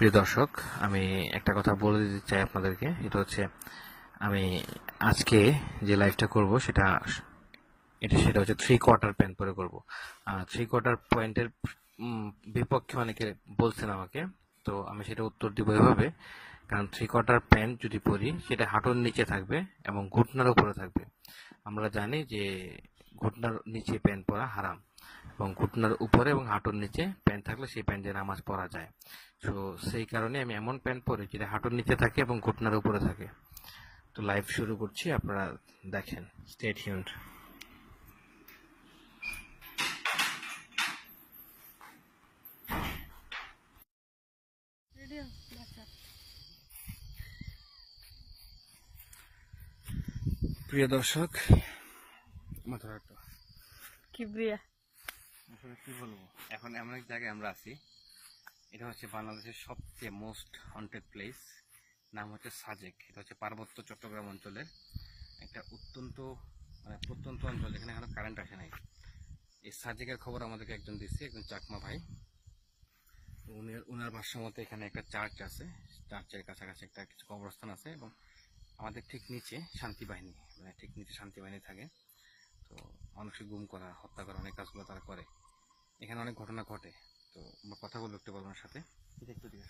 প্রিয় দর্শক, আমি একটা কথা বলে দিতে চাই আপনাদেরকে। এটা হচ্ছে আমি আজকে যে লাইভটা করব সেটা হচ্ছে 3/4 প্যান্ট পরে করব। 3/4 প্যান্টের বিপক্ষে অনেকে বলছেন আমাকে, তো আমি সেটা উত্তর দিব এভাবে। কারণ 3/4 প্যান্ট যদি পরি সেটা হাঁটুর নিচে থাকবে এবং ঘুটনার উপরে থাকবে। আমরা জানি যে ঘুটনার নিচে প্যান্ট পরা হারাম, এবং ঘুটনার উপরে এবং হাঁটুর নিচে প্যান্ট থাকলে সেই প্যান্টে নামাজ পড়া যায়। তো সেই কারণে আমি এমন প্যান্ট পরি যেটা হাঁটুর নিচে থাকে এবং ঘুটনার উপরে থাকে। তো লাইভ শুরু করছি, আপনারা দেখেন। Stay tuned. প্রিয় দর্শক, মাথার একটা কিবরিয়া আসলে কি বলবো, এখন এমন এক জায়গায় আমরা আছি। এটা হচ্ছে বাংলাদেশের সবচেয়ে মোস্ট হন্টেড প্লেস, নাম হচ্ছে সাজেক। এটা হচ্ছে পার্বত্য চট্টগ্রাম অঞ্চলের একটা প্রত্যন্ত অঞ্চল, যেখানে এখনো কারেন্ট আসে নাই। এই সাজেকের খবর আমাদেরকে একজন দিচ্ছে, একজন চাকমা ভাই। উনার ভাষ্য মতে এখানে একটা চার্চ আছে, চার্চের কাছাকাছি একটা কিছু কবরস্থান আছে, এবং আমাদের ঠিক নিচে শান্তি বাহিনী, ঠিক নিচে শান্তি বাহিনী থাকে। তো মানুষকে গুম করা, হত্যা করা, অনেক কাজগুলো তারা করে। এখানে অনেক ঘটনা ঘটে। তো আমরা কথা বলবো একটু বলবো ওনার সাথে। একটু দিকে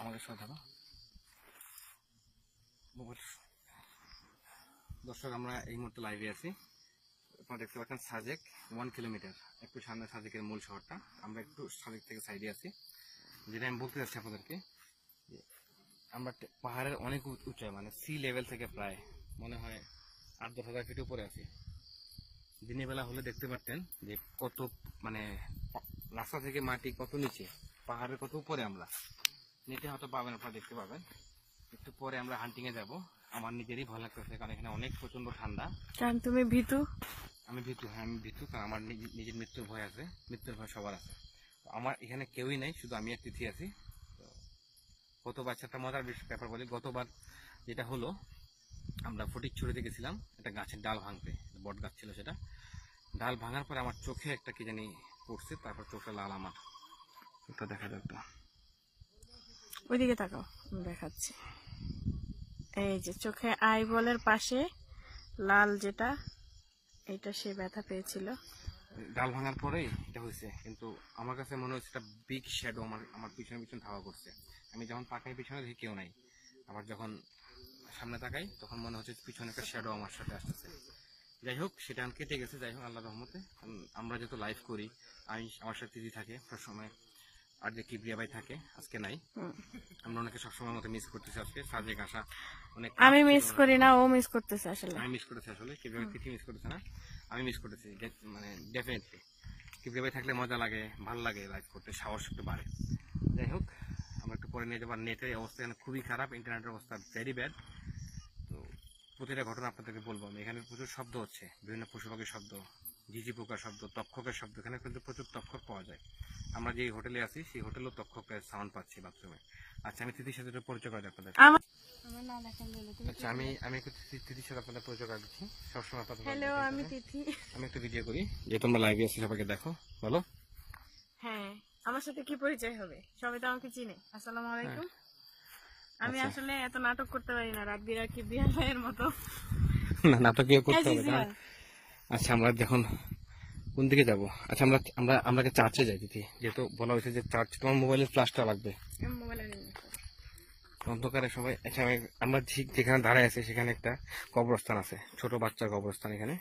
আমাদের সাথে ধরো মোবাইল। দর্শক, আমরা এই মুহূর্তে লাইভে আছি। আপনারা দেখতে পাচ্ছেন সাজেক 1 কিলোমিটার, একটু সামনে সাজেকের মূল শহরটা। আমরা একটু সাজেক থেকে সাইডে আছি। যেটা আমি বলতে চাচ্ছি আপনাদেরকে, আমরা পাহাড়ের অনেক উঁচায়, মানে সি লেভেল থেকে প্রায় মনে হয় 8-10 হাজার ফিট উপরে আছি। দিনের বেলা হলে দেখতে পারতেন যে কত, মানে রাস্তা থেকে মাটি কত নিচে, পাহাড়ের কত উপরে আমরা। নেটে হয়তো পাবেন, আপনারা দেখতে পাবেন। একটু পরে আমরা হান্টিং এ যাব। আমার নিজেরই ভয় লাগতেছে, কারণ এখানে অনেক প্রচন্ড ঠান্ডা। কারণ তুমি ভীতু। আমি ভীতু, হ্যাঁ আমি ভীতু, কারণ আমার নিজের মৃত্যুর ভয় আছে। মৃত্যুর ভয় সবার আছে। আমার এখানে কেউই নেই, শুধু আমি আর তিথি আছি। তো গতবার একটা মজার ব্যাপার বলি। গতবার যেটা হলো, আমরা ফটিকছড়িতে গেছিলাম একটা গাছের ডাল ভাঙতে, বট গাছ ছিল সেটা। ডাল ভাঙার পরে আমার চোখে একটা কি জানি পড়ছে, তারপর চোখটা লাল আমার। এটা দেখা যাক তো। ওইদিকে তাকাও, আমি দেখাচ্ছি। এই যে চোখে আইবলের পাশে লাল যেটা, এটা সে ব্যথা পেয়েছিল। ডাল ভাঙার পরেই এটা হয়েছে, কিন্তু আমার কাছে মনে হচ্ছে একটা বিগ শ্যাডো আমার আমার পিছনে পিছনে ধাওয়া করছে। আমি যখন তাকাই পিছনে দেখি কেউ নাই, আবার যখন সামনে তাকাই তখন মনে হচ্ছে পিছনে একটা শ্যাডো আমার সাথে আসতেছে। যাই হোক, সেটা আমি কেটে গেছে। যাই হোক, আল্লাহর রহমতে। আমরা যেহেতু লাইভ করি, আমার সাথে দিদি থাকে সবসময়, আর যে কিবরিয়া ভাই থাকে, আজকে নাই। আমরা ওনাকে সবসময় মতো মিস করতেছি। আজকে সাজেক আসা অনেক, আমি মিস করি না, ও মিস করতেছে আসলে। আমি মিস করেছি আসলে। কিবরিয়া ভাই তিথি মিস করেছে না, আমি মিস করেছি। মানে ডেফিনেটলি কিবরিয়া ভাই থাকলে মজা লাগে, ভালো লাগে, লাইভ করতে সাহস একটু বাড়ে। যাই হোক, আমরা একটু পরে নিয়ে যাবো। নেটের অবস্থা এখানে খুবই খারাপ, ইন্টারনেটের অবস্থা ভেরি ব্যাড। তো প্রতিটা ঘটনা আপনাদেরকে বলবো আমি। এখানে প্রচুর শব্দ হচ্ছে, বিভিন্ন পশু পাখির শব্দ, ঝিঝি পোকার শব্দ, তক্ষকের শব্দ। এখানে কিন্তু প্রচুর তক্ষক পাওয়া যায়। আমরা যে হোটেলে আছি সেই হোটেলেও তক্ষকের সাউন্ড পাচ্ছি বাথরুমে। আচ্ছা, আমি তিথির সাথে একটু পরিচয় করে আপনাদের। আচ্ছা, আমি একটু তিথির সাথে আপনাদের পরিচয় করে দিচ্ছি। সবসময় আপনাদের হ্যালো, আমি তিথি। আমি একটু ভিডিও করি, যে তোমরা লাইভে আছি, সবাইকে দেখো, বলো। হ্যাঁ, আমার সাথে কি পরিচয় হবে? সবাই তো আমাকে চিনে। আসসালামু আলাইকুম। আমি আচ্ছা। আসলে এত নাটক করতে পারি না, রাতবিরা কিবরিয়া ভাইয়ের মতো। না, নাটকীয় করতে হবে না। আচ্ছা, আমরা যখন কোন দিকে যাব? আচ্ছা, আমরা আমরা আমরা চার্চে যাই দিদি, যেহেতু বলা হয়েছে যে চার্চ। তোমার মোবাইলের ফ্ল্যাশটা লাগবে, মোবাইলে অন্ধকারে সবাই। আচ্ছা, আমরা ঠিক যেখানে দাঁড়ায় আছি সেখানে একটা কবরস্থান আছে, ছোট বাচ্চার কবরস্থান। এখানে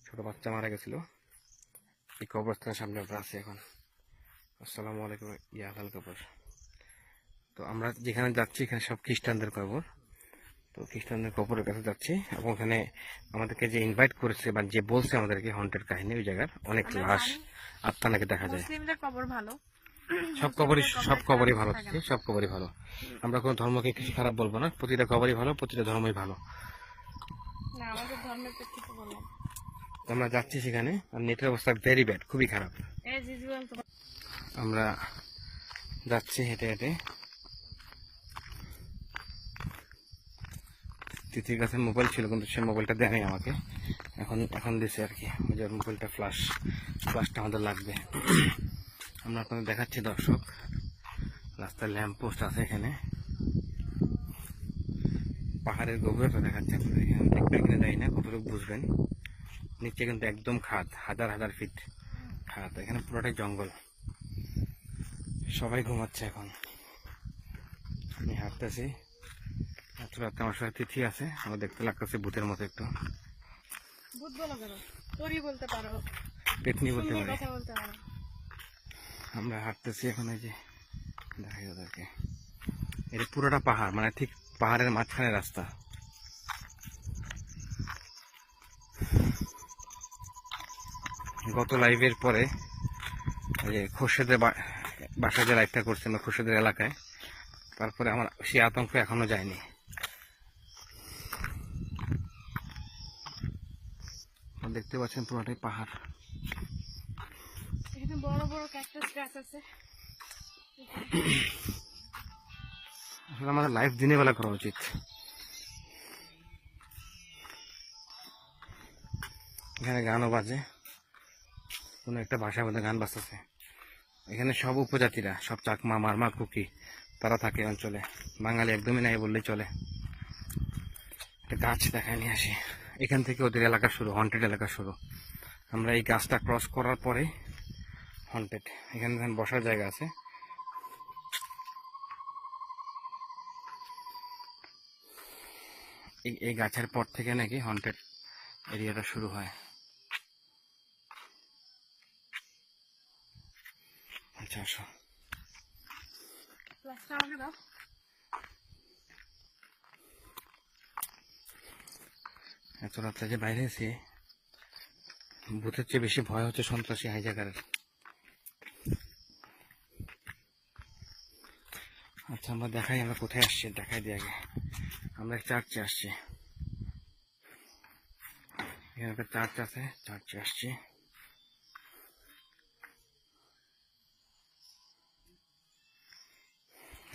ছোট বাচ্চা মারা গেছিল, এই কবরস্থানের সামনে আমরা আছি এখন। আসসালামু আলাইকুম, ইয়াল কবর। তো আমরা যেখানে যাচ্ছি এখানে সব খ্রিস্টানদের কবর। তো খ্রিস্টানদের কবরের কাছে যাচ্ছি, এবং ওখানে আমাদেরকে যে ইনভাইট করেছে বা যে বলছে আমাদেরকে হন্টের কাহিনী, ওই জায়গার অনেক লাশ, আত্মা নাকি দেখা যায়। মুসলিমদের কবর ভালো, সব কবরই ভালো, সব কবরই ভালো। আমরা কোনো ধর্মকে কিছু খারাপ বলবো না, প্রতিটা কবরই ভালো, প্রতিটা ধর্মই ভালো। না, আমাদের ধর্মের প্রেক্ষিতে বললাম। আমরা যাচ্ছি সেখানে, আর নেটের অবস্থা ভেরি ব্যাড, খুবই খারাপ। আমরা যাচ্ছি হেঁটে হেঁটে। তিথির কাছে মোবাইল ছিল কিন্তু সে মোবাইলটা দেয়নি আমাকে, এখন দিছে আর কি। ওই যে মোবাইলটা ফ্লাশটা আমাদের লাগবে। আমরা আপনাদের দেখাচ্ছি দর্শক, রাস্তার ল্যাম্প পোস্ট আছে এখানে, পাহাড়ের গভীরতা দেখাচ্ছে আপনাদের। এখানে দেখবেন কিনা যাই না, কতটুকু বুঝবেন। নিচে কিন্তু একদম খাদ, হাজার ফিট খাদ, এখানে পুরোটাই জঙ্গল। সবাই ঘুমাচ্ছে এখন, আমি হাঁটতেছি। এত রাতে আমার সাথে তিথি আছে, আমার দেখতে লাগতেছে ভূতের মতো একটু। ভূত বলো কেন, তোরই বলতে পারো, পেটনি বলতে সুন্দর পারে। কথা বলতে পারো। আমরা হাঁটতেছি এখন, এই যে দেখাই ওদেরকে, এটা পুরোটা পাহাড়, মানে ঠিক পাহাড়ের মাঝখানে রাস্তা। গত লাইভের পরে এই যে খোরশেদের বাসায় যে লাইভটা করছেন খোরশেদের এলাকায়, তারপরে আমার সেই আতঙ্ক এখনো যায়নি। দেখতে পাচ্ছেন পুরোটাই পাহাড়। এখানে বড় বড় ক্যাকটাস গাছ আছে। আসলে আমাদের লাইভ দিনের বেলা করা উচিত। এখানে গানও বাজে, কোনো একটা ভাষার মধ্যে গান বাজতেছে। এখানে সব উপজাতিরা, সব চাকমা, মারমা, কুকি তারা থাকে অঞ্চলে। বাঙালি একদমই নাই বললেই চলে। একটা গাছ দেখায় নিয়ে আসি, এখান থেকে ওদের এলাকা শুরু, হন্টেড এলাকা শুরু। আমরা এই গাছটা ক্রস করার পরে হন্টেড। এখানে দেখেন বসার জায়গা আছে। এই গাছের পর থেকে নাকি হন্টেড এরিয়াটা শুরু হয়। আচ্ছা আসো, প্লাস্টার আমাকে দাও। এত রাত্রে যে বাইরে এসে ভূতের চেয়ে বেশি ভয় হচ্ছে সন্ত্রাসী হাইজাকারের। আচ্ছা আমরা দেখাই, আমরা কোথায় আসছি দেখাই দিই আগে। আমরা চার্চে আসছি, এখানে একটা চার্চ আছে, চার্চে আসছি।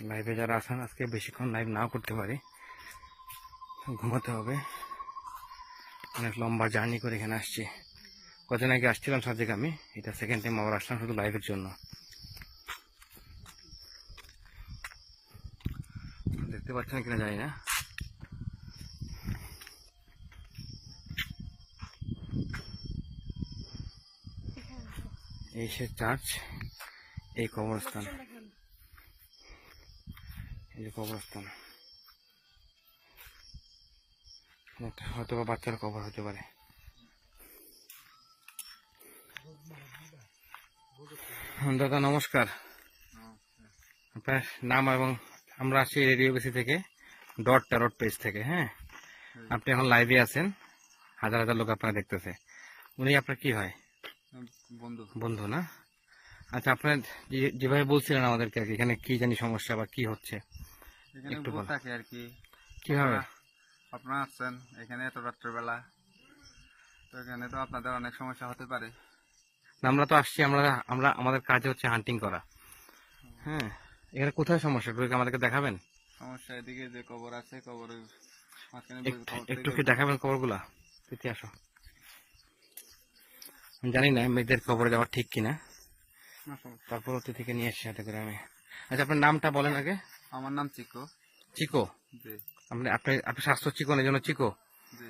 লাইভে যারা আছেন আজকে বেশিক্ষণ লাইভ নাও করতে পারি, ঘুমাতে হবে। অনেক লম্বা জার্নি করে এখানে আসছি। কদিন আগে আসছিলাম সাজেক, আমি এটা সেকেন্ড টাইম আবার আসলাম শুধু লাইভের জন্য। দেখতে পাচ্ছেন কিনা জানি না। এই সে চার্চ, এই কবরস্থান, এই যে কবরস্থান, হয়তো বা বাচ্চার কবর হতে পারে। দাদা নমস্কার, আপনার নাম এবং? আমরা আসছি রেডিও বেসি থেকে, ডট ট্যারট পেজ থেকে। হ্যাঁ, আপনি এখন লাইভে আছেন, হাজার লোক আপনারা দেখতেছে। উনি আপনার কি হয়? বন্ধু না? আচ্ছা, আপনার যেভাবে বলছিলেন আমাদেরকে আর কি, এখানে কি জানি সমস্যা বা কি হচ্ছে এখানে একটু ভূত বল। থাকে আর কি। কিভাবে? আপনারা আসছেন এখানে এত রাত্রেবেলা, তো এখানে তো আপনাদের অনেক সমস্যা হতে পারে। আমরা তো আসছি, আমরা আমরা আমাদের কাজ হচ্ছে হান্টিং করা। হ্যাঁ, এখানে কোথায় সমস্যা একটু আমাদেরকে দেখাবেন? সমস্যা এদিকে যে কবর আছে, কবরের মাঝখানে একটু কি দেখাবেন কবরগুলা? তিথি আসো। আমি জানি না মেয়েদের কবরে যাওয়া ঠিক কিনা, তারপর তিথিকে নিয়ে এসে সাথে করে আমি। আচ্ছা, আপনার নামটা বলেন আগে। আমার নাম চিকো। চিকো? জি আপনি আপনি আপনি স্বাস্থ্য চিকন, এই জন্য চিকো? জি।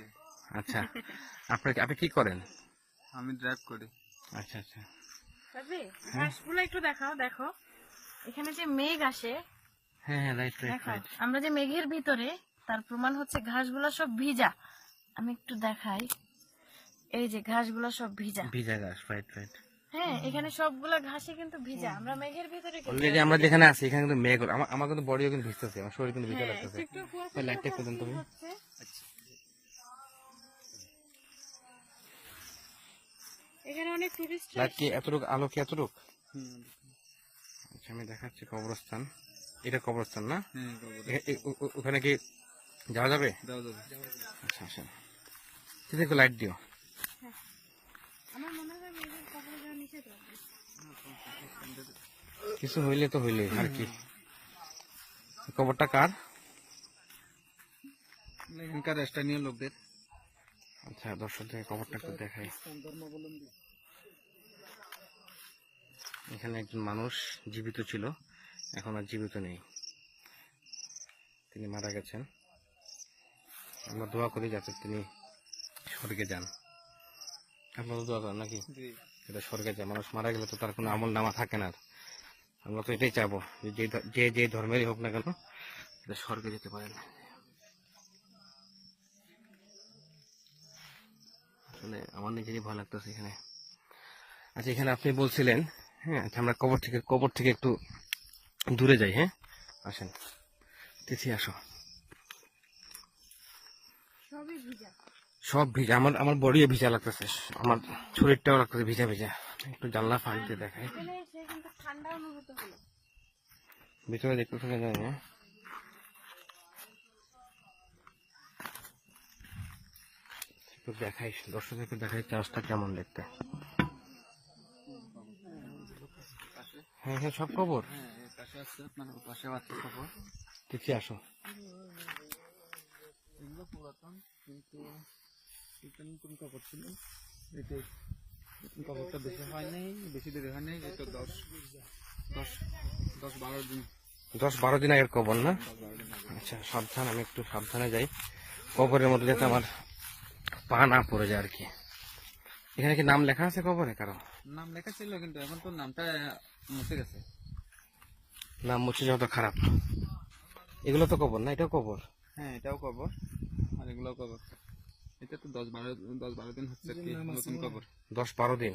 আচ্ছা, আপনি কি করেন? আমি ড্রাইভ করি। আচ্ছা আচ্ছা। ঘাসগুলো একটু দেখাও, দেখো এখানে যে মেঘ আসে, হ্যাঁ হ্যাঁ, রাইট রাইট দেখো রাইট। আমরা যে মেঘের ভিতরে, তার প্রমাণ হচ্ছে ঘাসগুলো সব ভিজা। আমি একটু দেখাই, এই যে ঘাসগুলো সব ভিজা। ভিজা গাছ, রাইট রাইট। হ্যাঁ, এখানে সবগুলো ঘাসে কিন্তু ভিজা। আমরা মেঘের ভিতরে কিন্তু অলরেডি আমরা যেখানে আছি এখানে কিন্তু মেঘ, আমার কিন্তু বডিও কিন্তু ভিজতেছে, আমার শরীর কিন্তু ভিজা হ্যাঁ, লাগতেছে। একটু কুয়াশা লাইটটা একটু দেন তুমি। হচ্ছে। এখানে অনেক টুরিস্ট লাইট কি এতটুকু, আলো কি এতটুকু? আচ্ছা, আমি দেখাচ্ছি কবরস্থান। এটা কবরস্থান না? ওখানে কি যাওয়া যাবে? আচ্ছা আচ্ছা, ঠিক আছে, লাইট দিও। আমার মনে হয় মেঘের কবরে যাওয়া নিষেধ আছে। কিছু হইলে তো হইলে আর কি। কবরটা কার? এখানকার স্থানীয় লোকদের। আচ্ছা দর্শকদের কবরটা একটু দেখাই। এখানে একজন মানুষ জীবিত ছিল, এখন আর জীবিত নেই, তিনি মারা গেছেন। আমরা দোয়া করি যাতে তিনি স্বর্গে যান। আপনারা দোয়া করেন নাকি? এটা স্বর্গে যায়। মানুষ মারা গেলে তো তার কোনো আমল নামা থাকে না আর। আমরা তো এটাই চাবো যে যে ধর্মেরই হোক না কেন, এটা স্বর্গে যেতে পারেন। আসলে আমার নিজেরই ভয় লাগতেছে এখানে। আচ্ছা এখানে আপনি বলছিলেন, হ্যাঁ আচ্ছা আমরা কবর থেকে একটু দূরে যাই। হ্যাঁ আসেন, তিথি আসো। সবই ভিজা। সব ভিজা, আমার বডিও ভিজা লাগতেছে, আমার শরীরটাও লাগতেছে ভিজা ভিজা। একটু জানলা ফাঁক দিয়ে দেখাই, এখানে এসে কিন্তু ঠান্ডা অনুভূত হলো। ভিতরে দেখতে শোনা যায় না। একটু দেখাই, দর্শকদেরকে দেখাই চাষটা কেমন দেখতে। হ্যাঁ হ্যাঁ সব খবর। হ্যাঁ এর পাশে আছে আপনার, পাশে আছে খবর। তিথি আসো। এগুলো পুরাতন, কিন্তু এটা নতুন খবর ছিল। এটাই খবরটা বেশি হয় নাই, বেশি দেরি হয় নাই। এটা 10-12 দিন। 10-12 দিন আগের কবর না? 10-12 দিন আগে। আচ্ছা সাবধান, আমি একটু সাবধানে যাই, কবরের মধ্যে যাতে আমার পা না পড়ে যায় আর কি। এখানে কি নাম লেখা আছে কবরে কারো? নাম লেখা ছিল, কিন্তু এখন তো নামটা মুছে গেছে। নাম মুছে যাওয়া তো খারাপ। এগুলো তো কবর না? এটাও কবর? হ্যাঁ এটাও কবর, আর এগুলোও কবর। এটা তো 10-12 দিন হচ্ছে কি নতুন কবর। 10-12 দিন।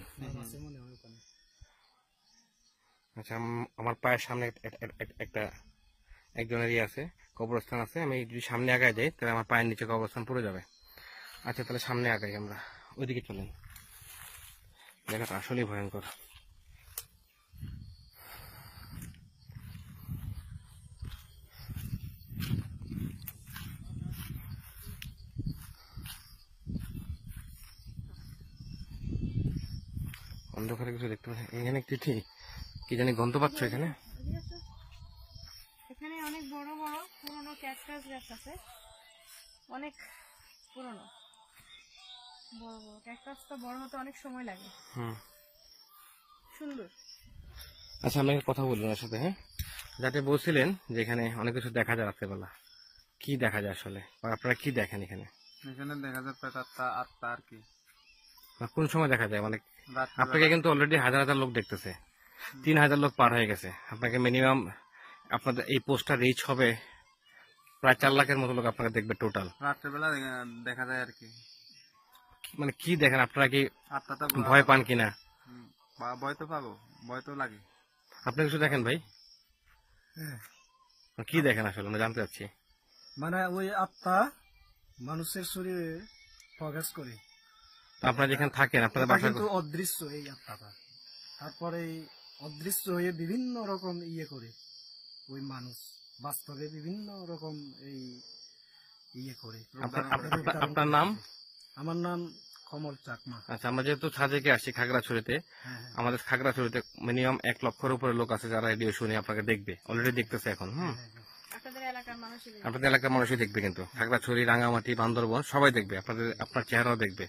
আচ্ছা আমার পায়ের সামনে একটা একজনেরই আছে, কবরস্থান আছে। আমি যদি সামনে আগায় যাই তাহলে আমার পায়ের নিচে কবরস্থান পড়ে যাবে। আচ্ছা তাহলে সামনে আগাই আমরা, ওইদিকে চলেন। জায়গাটা আসলেই ভয়ঙ্কর। অন্ধকারে কিছু দেখতে পাচ্ছি। এখানে তিথি কি জানি গন্ধ পাচ্ছ এখানে? এখানে অনেক বড় বড় পুরনো ক্যাকটাস গাছ আছে, অনেক পুরনো। বড় বড় ক্যাকটাস তো বড় হতে অনেক সময় লাগে। হুম। সুন্দর। আচ্ছা আমি একটা কথা বলবো ওনার সাথে। হ্যাঁ যাতে বলছিলেন যে এখানে অনেক কিছু দেখা যায় রাত্রেবেলা, কি দেখা যায় আসলে, বা আপনারা কি দেখেন এখানে? এখানে দেখা যায় প্রেতাত্মা, আত্মা আর কি। বা কোন সময় দেখা যায়? মানে রাত্রে আপনাকে কিন্তু অলরেডি হাজার হাজার লোক দেখতেছে, 3000 লোক পার হয়ে গেছে। আপনাকে মিনিমাম আপনাদের এই পোস্টটা রিচ হবে প্রায় 4 লাখের মতো লোক আপনাকে দেখবে টোটাল। রাত্রেবেলা দেখা যায় আর কি। মানে কি দেখেন আপনারা? কি আত্মা তো ভয় পান কিনা? ভয় তো পাবো, ভয় তো লাগে। আপনি কিছু দেখেন ভাই? কি দেখেন আসলে আমরা জানতে চাচ্ছি। মানে ওই আত্মা মানুষের শরীরে প্রবেশ করে। আপনারা যেখানে থাকেন আপনাদের এটা বাসা কিন্তু অদৃশ্য এই আত্মাটা। তারপরে এই অদৃশ্য হয়ে বিভিন্ন রকম ইয়ে করে ওই মানুষ বাস্তবে বিভিন্ন রকম এই ইয়ে করে। আপনার নাম? আমার নাম কমল চাকমা। আচ্ছা আমরা যেহেতু সাজেকে আসি খাগড়াছড়িতে, হ্যাঁ আমাদের খাগড়াছড়িতে মিনিমাম 1 লক্ষের উপরে লোক আছে যারা রেডিও শুনে আপনাকে দেখবে, অলরেডি দেখতেছে এখন। হুম, আপনাদের এলাকার মানুষই দেখবে। আপনাদের এলাকার মানুষই দেখবে, কিন্তু খাগড়াছড়ি, রাঙামাটি, বান্দরবন সবাই দেখবে, আপনার চেহারাও দেখবে।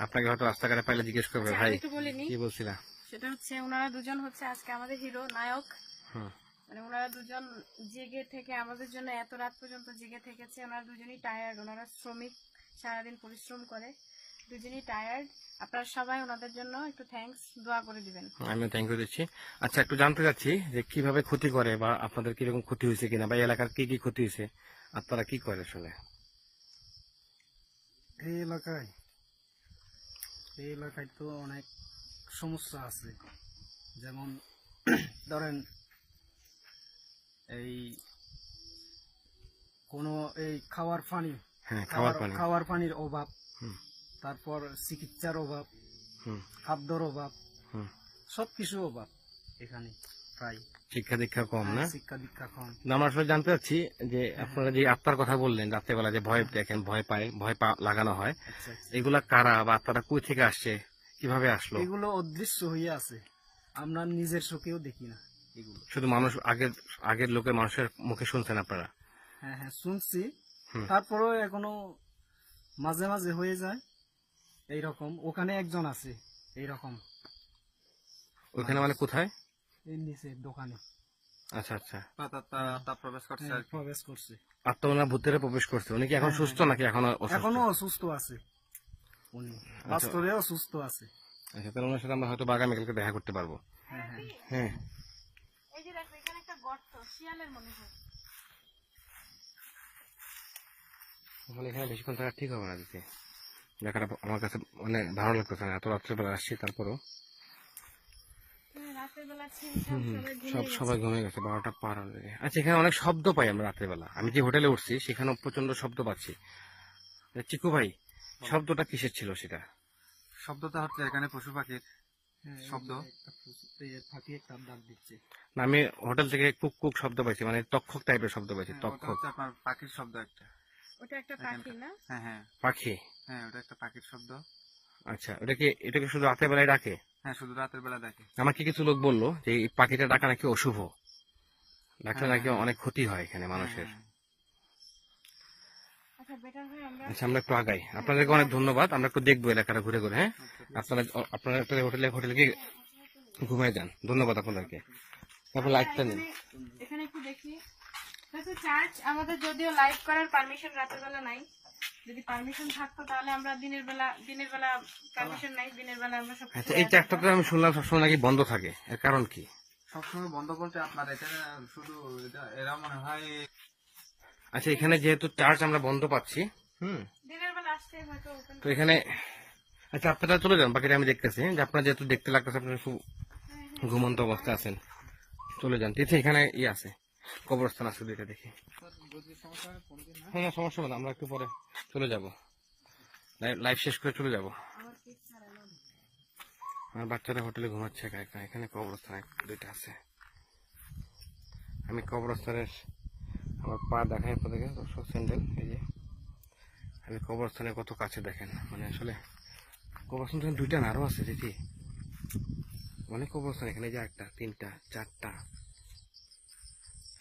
আপনাকে হয়তো রাস্তাঘাটে পাইলে জিজ্ঞেস করবে আচ্ছা, ভাই আমি একটু বলিনি, কি বলছিলা। সেটা হচ্ছে ওনারা দুজন হচ্ছে আজকে আমাদের হিরো নায়ক। হুম। মানে ওনারা দুজন জেগে থেকে আমাদের জন্য এত রাত পর্যন্ত জেগে থেকেছে। ওনারা দুজনই টায়ার্ড, ওনারা শ্রমিক, সারাদিন পরিশ্রম করে, দুজনই টায়ার্ড। আপনারা সবাই ওনাদের জন্য একটু থ্যাঙ্কস দোয়া করে দিবেন। আমি থ্যাংক ইউ দিচ্ছি। আচ্ছা একটু জানতে চাচ্ছি যে কিভাবে ক্ষতি করে, বা আপনাদের কিরকম ক্ষতি হয়েছে কিনা, বা এই এলাকার কি কি ক্ষতি হয়েছে, আপনারা কি করে আসলে? এই এলাকায় তো অনেক সমস্যা আছে। যেমন ধরেন এই কোনো এই খাওয়ার পানি, হ্যাঁ খাবার পানি। খাওয়ার পানির অভাব, হুম। তারপর চিকিৎসার অভাব, হুম। খাদ্যর অভাব, হুম। সবকিছু অভাব এখানে প্রায়। শিক্ষা দীক্ষা কম না? শিক্ষা দীক্ষা কম। না, আমরা আসলে জানতে চাচ্ছি যে আপনারা যে আত্মার কথা বললেন রাত্রেবেলা, যে ভয় দেখেন, ভয় লাগানো হয়, আচ্ছা আচ্ছা। এগুলা কারা বা আত্মারা কই থেকে আসছে, কিভাবে আসলো? এগুলো অদৃশ্য হয়ে আছে, আমরা নিজের চোখেও দেখি না এগুলো। শুধু মানুষ আগের লোকের মানুষের মুখে শুনছেন আপনারা? হ্যাঁ হ্যাঁ শুনছি, হুম। তারপরেও এখনো মাঝে মাঝে হয়ে যায় এইরকম। ওখানে একজন আছে এইরকম, ওইখানে মানে কোথায়? এই নিচে দোকানে আচ্ছা আচ্ছা। তা প্রবেশ করছে আর কি। প্রবেশ করছে। আত্মা ওনার ভূতের প্রবেশ করছে, উনি কি এখন হ্যাঁ, সুস্থ হ্যাঁ। নাকি এখনো অসুস্থ? এখনো অসুস্থ আছে উনি, বাস্তবেও অসুস্থ আছে। আচ্ছা, তাহলে ওনার সাথে আমরা হয়তো আগামীকালকে দেখা করতে পারবো। হ্যাঁ হ্যাঁ হ্যাঁ, এই যে দেখো এখানে একটা গর্ত, শিয়ালের মনে হয়। তাহলে এখানে বেশিক্ষণ থাকা ঠিক হবে না দিদি। দেখাটা আমার কাছে মানে ভালো লাগতেছে না, এত রাত্রেবেলা আসছি তারপরও। হ্যাঁ, রাতের বেলা ছিমছাম, সবাই ঘুমিয়ে গেছে। সবাই ঘুমিয়ে গেছে, 12টা পার হয়ে গেছে। আচ্ছা, এখানে অনেক শব্দ পাই আমরা রাত্রেবেলা। আমি যে হোটেলে উঠছি সেখানেও প্রচন্ড শব্দ পাচ্ছি। চিকু ভাই, শব্দটা কিসের ছিল সেটা? শব্দটা হচ্ছে এখানে পশু পাখির হ্যাঁ, এই শব্দ। যে একটা ফাঁকি একটা ডাক দিচ্ছে। না, আমি হোটেল থেকে কুক কুক শব্দ পাইছি, মানে তক্ষক টাইপের শব্দ পাইছি। হ্যাঁ, ওটা তক্ষক হচ্ছে আপনার পাখির শব্দ একটা। ওটা একটা পাখি না? হ্যাঁ হ্যাঁ পাখি। হ্যাঁ, ওটা একটা পাখির শব্দ। আচ্ছা, এটাকে শুধু রাতের বেলায় ডাকে? হ্যাঁ, শুধু রাতের বেলা দেখে। আমাকে কিছু লোক বললো যে এই পাখিটা ডাকা নাকি অশুভ, ডাকলে হ্যাঁ, নাকি হ্যাঁ। অনেক ক্ষতি হয় এখানে মানুষের। হ্যাঁ, আচ্ছা, বেটার হয় আমরা আচ্ছা, আমরা একটু আগাই। আপনাদেরকে অনেক ধন্যবাদ। আমরা একটু দেখবো এলাকাটা ঘুরে ঘুরে। হ্যাঁ, আপনারা একটা হোটেলে গিয়ে ঘুমিয়ে যান। ধন্যবাদ আপনাদেরকে। তারপর লাইটটা নিন। এখানে একটু দেখি। হয়তো চার্চ আমাদের যদিও লাইভ করার পারমিশন রাতের বেলা নাই। যদি পারমিশন থাকতো তাহলে আমরা দিনের বেলা পারমিশন নাই, দিনের বেলা আমরা সব আচ্ছা, এই চারটাতে আমি শুনলাম সবসময় নাকি বন্ধ থাকে, এর কারণ কি? সবসময় বন্ধ বলতে আপনার এখানে শুধু এরা মনে হয় আচ্ছা, এখানে যেহেতু চার্চ আমরা বন্ধ পাচ্ছি, দিনের বেলা আসতে হয়তো ওপেন। তো এখানে আচ্ছা আপনারা চলে যান, বাকিটা আমি দেখতেছি। যে আপনারা যেহেতু দেখতে লাগতেছে আপনারা খুব ঘুমন্ত অবস্থায় আছেন, চলে যান। তিথি, এখানে আছে কবরস্থান আছে দুইটা, দেখি। যদি সমস্যা হয় ফোন দিন। হ্যাঁ, না সমস্যা হবে না, আমরা একটু পরে চলে যাব, লাইভ শেষ করে চলে যাব। আমার পিস ছাড়ানো। আমার বাচ্চারা হোটেলে ঘুমাচ্ছে একা একা। এখানে কবরস্থান দুইটা আছে। আমি কবরস্থানের আমার পা দেখাই আপনাদেরকে, দর্শক, স্যান্ডেল। এই যে আমি কবরস্থানের কত কাছে দেখেন, মানে আসলে কবরস্থান দুইটা না আরো আছে দিদি, অনেক কবরস্থান এখানে। যে একটা, তিনটা, চারটা।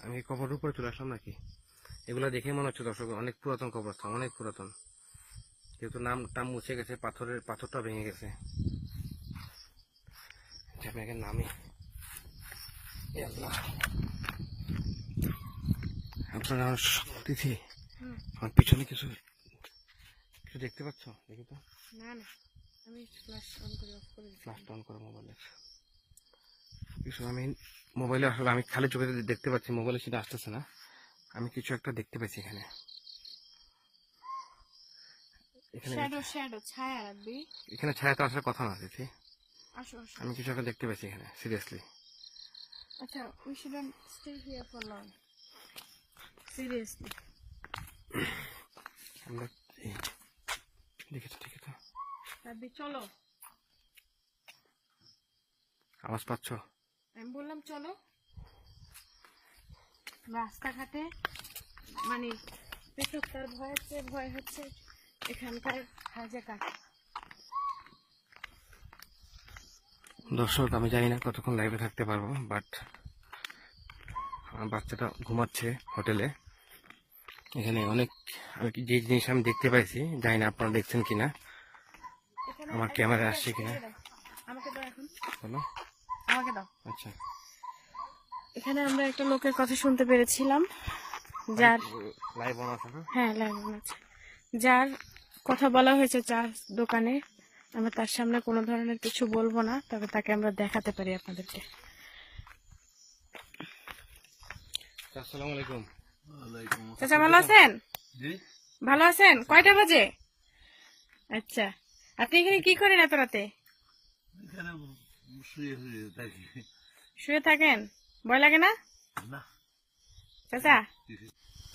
আমি কবরের উপরে চলে আসলাম নাকি? এগুলা দেখে মনে হচ্ছে দর্শক অনেক পুরাতন কবরস্থান, অনেক পুরাতন। যেহেতু নামটা মুছে গেছে, পাথরটা ভেঙে গেছে। আমি এখানে নামি। এ আল্লাহ, আপনারা তিথি, আমার পিছনে কিছু দেখতে পাচ্ছ? দেখি তো। না না, আমি ফ্ল্যাশ অন করে অফ করে দিচ্ছি। ফ্ল্যাশটা অন করে মোবাইলের কিছু আমি মোবাইলে আসলে আমি খালি চোখে দেখতে পাচ্ছি, মোবাইলে সেটা আসতেছে না। আমি কিছু একটা দেখতে পাচ্ছি এখানে। শ্যাডো ছায়া রাখবি। এখানে ছায়া তো আসার কথা না দিদি। আসো আসো। আমি কিছু একটা দেখতে পাচ্ছি এখানে, সিরিয়াসলি। আচ্ছা, we shouldn't stay here for long. Seriously. আমরা দেখেছি, ঠিক আছে। রাব্বি চলো। আওয়াজ পাচ্ছ? আমি বললাম চলো। রাস্তাঘাটে মানে পেশকতার ভয় হচ্ছে এখানকার হাজা কাঠ। দর্শক, আমি জানি না কতক্ষণ লাইভে থাকতে পারবো, বাট আমার বাচ্চাটা ঘুমাচ্ছে হোটেলে। এখানে অনেক যে জিনিস আমি দেখতে পাইছি, জানি না আপনারা দেখছেন কিনা, এখানে আমার ক্যামেরা আসছে কিনা। আমাকে দাও এখন, বলো। আমাকে দাও। আচ্ছা, এখানে আমরা একটা লোকের কথা শুনতে পেরেছিলাম, যার লাইভ অন আছে না? হ্যাঁ লাইভ আছে, যার কথা বলা হয়েছে চার দোকানে। আমরা তার সামনে কোনো ধরনের কিছু বলবো না, তবে তাকে আমরা দেখাতে পারি আপনাদেরকে। আসসালামু আলাইকুম। চাচা ভালো আছেন? ভালো আছেন? কয়টা বাজে? আচ্ছা, আপনি এখানে কি করেন এত রাতে? শুয়ে থাকেন? ভয় লাগে না চাচা?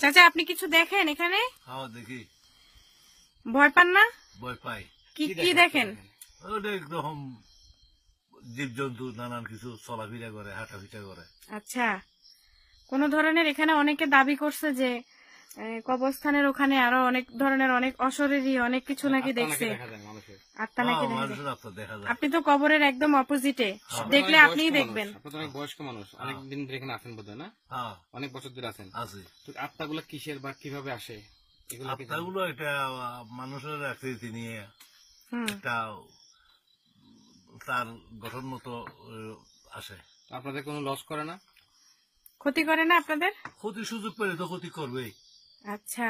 চাচা, আপনি কিছু দেখেন এখানে? হ্যাঁ দেখি, ভয় পান না? ভয় পাই। কি কি দেখেন? ওটা একরকম জীবজন্তু নানান কিছু চলাফেরা করে, হাঁটাফিটা করে। আচ্ছা, কোন ধরনের এখানে অনেকে দাবি করছে যে কবরস্থানের ওখানে আরো অনেক ধরনের অনেক অশরীরী অনেক কিছু নাকি দেখছে, আত্মা নাকি দেখা যায়। মানুষের আত্মা দেখা যায়। আপনি তো কবরের একদম অপোজিটে, দেখলে আপনিই দেখবেন। আপনি তো অনেক বয়স্ক মানুষ, অনেক দিন ধরে এখানে আছেন বোধহয়, না? হ্যাঁ অনেক বছর ধরে আছেন। আছে। তো আত্মাগুলো কিসের বা কিভাবে আসে? এগুলো কি জানেন? আত্মাগুলো একটা মানুষের আকৃতি নিয়ে হুম। একটা তার গঠন মতো আসে। আপনাদের কোনো লস করে না? ক্ষতি করে না আপনাদের? ক্ষতির সুযোগ পেলে তো ক্ষতি করবেই। আচ্ছা।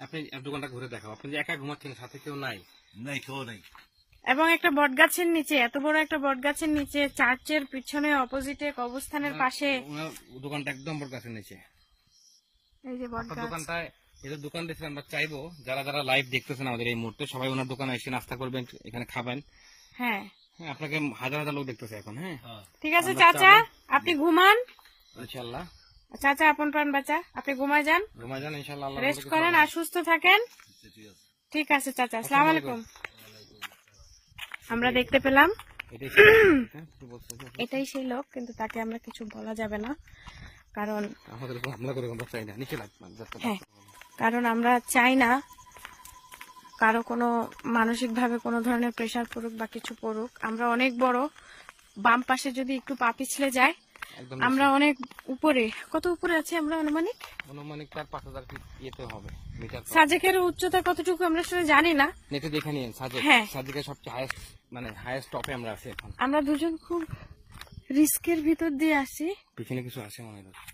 আপনি দোকানটা ঘুরে দেখাও, আপনি যে একা ঘুমাচ্ছেন, সাথে কেউ নাই? নাই, কেউ নেই। এবং একটা বটগাছের নিচে, এত বড় একটা বটগাছের নিচে, চার্চের পিছনে অপোজিটে কবরস্থানের পাশে ওনার দোকানটা একদম বড় গাছের নিচে। এই যে আপনার বটগাছ। দোকানটায় এদের দোকান দেখে আমরা চাইবো যারা যারা লাইভ দেখতেছেন আমাদের এই মুহূর্তে, সবাই ওনার দোকানে এসে নাস্তা করবেন, এখানে খাবেন। হ্যাঁ, হ্যাঁ, আপনাকে হাজার হাজার লোক দেখতেছে এখন। হ্যাঁ, ঠিক আছে আমরা চাচা, আপনি ঘুমান। ইনশাল্লাহ চাচা আপন প্রাণ বাঁচা, আপনি ঘুমায় যান, ঘুমায় যান, ইনশাল্লাহ আল্লাহর রেস্ট রহমতে করেন কিছু আর সুস্থ থাকেন। ঠিক আছে। ঠিক আছে চাচা, আসসালামু আলাইকুম। আমরা দেখতে পেলাম হবে। এটাই ছিল। হ্যাঁ, কি বলছো? এটাই সেই লোক, কিন্তু তাকে আমরা কিছু বলা যাবে না, কারণ আমাদের উপর হামলা করে আমরা চাই না, নিচে লাগবে। হ্যাঁ, কারণ আমরা চাই না কারো কোনো মানসিকভাবে কোনো ধরনের প্রেসার পড়ুক বা কিছু পড়ুক। আমরা অনেক বড়, বাম পাশে যদি একটু পা পিছলে যায় একদম আমরা অনেক উপরে। কত উপরে আছি আমরা অনুমানিক? অনুমানিক 4-5 হাজার ফিট ইয়েতে হবে, মিটার। সাজেকের উচ্চতা কতটুকু আমরা আসলে জানি না। নেটে দেখে নিন, সাজেক, হ্যাঁ। সাজেকের সবচেয়ে হাইয়েস্ট, মানে হাইয়েস্ট টপে আমরা আছি এখন। আমরা দুজন খুব রিস্কের ভিতর দিয়ে আসি। পিছনে কিছু আছে মনে হচ্ছে।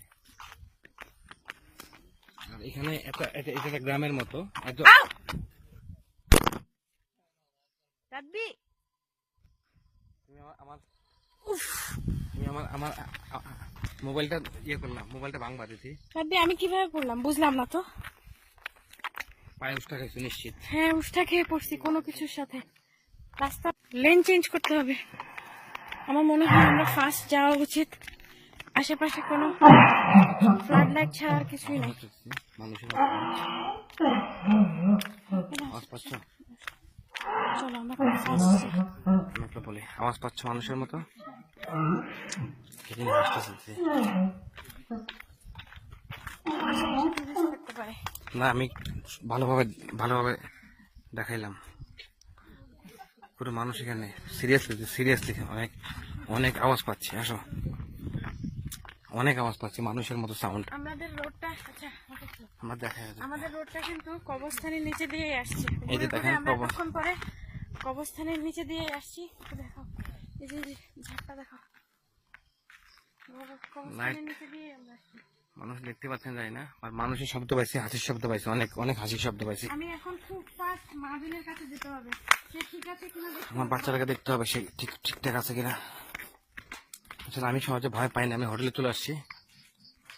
আর এখানে এটা একটা গ্রামের মতো একদম। রাব্বি, তুমি আমার তুমি আমার মোবাইলটা ইয়ে করলাম, মোবাইলটা ভাঙবা দিছি, রাব্বি আমি কিভাবে পড়লাম বুঝলাম না তো। পায়ে উষ্টা খাইছো নিশ্চিত। হ্যাঁ, উষ্টা খেয়ে পড়ছি কোনো কিছুর সাথে। রাস্তা লেন চেঞ্জ করতে হবে। আমার মনে হয় আমরা ফার্স্ট যাওয়া উচিত। আশেপাশে কোনো ফ্লাড লাইট ছাড়া আর কিছুই নেই। মানুষের আওয়াজ পাচ্ছ? চলো আমরা ফার্স্ট যাই। আমি একটা বলি, আওয়াজ পাচ্ছ মানুষের মতো? কেদিন হাসতেছে। থাকতে পারে। না, আমি ভালোভাবে দেখাইলাম। পুরো মানুষ এখানে সিরিয়াসলি অনেক অনেক আওয়াজ পাচ্ছি। আসো, অনেক আওয়াজ পাচ্ছি, মানুষের মতো সাউন্ড। আমাদের রোডটা, আচ্ছা আমরা দেখাই আমাদের রোডটা কিন্তু কবরস্থানের নিচে দিয়ে আসছে। এই যে ঘুরে ঘুরে দেখেন আমরা এতক্ষণ পরে কবরস্থানের নিচে দিয়ে আসছি। একটু দেখো, এই যে ঝাড়টা দেখো, কবরস্থানের নিচে দিয়ে আমরা আসছি। মানুষ দেখতে পাচ্ছেন যাই না, আর মানুষের শব্দ পাইছি, হাসির শব্দ পাইছি, অনেক অনেক হাসির শব্দ পাইছি। আমি এখন খুব ফাস্ট মাহবিলের কাছে যেতে হবে, সে ঠিক আছে কিনা দেখতে আমার বাচ্চাটাকে দেখতে হবে সে ঠিকঠাক আছে কিনা। আসলে আমি সহজে ভয় পাই না, আমি হোটেলে চলে আসছি।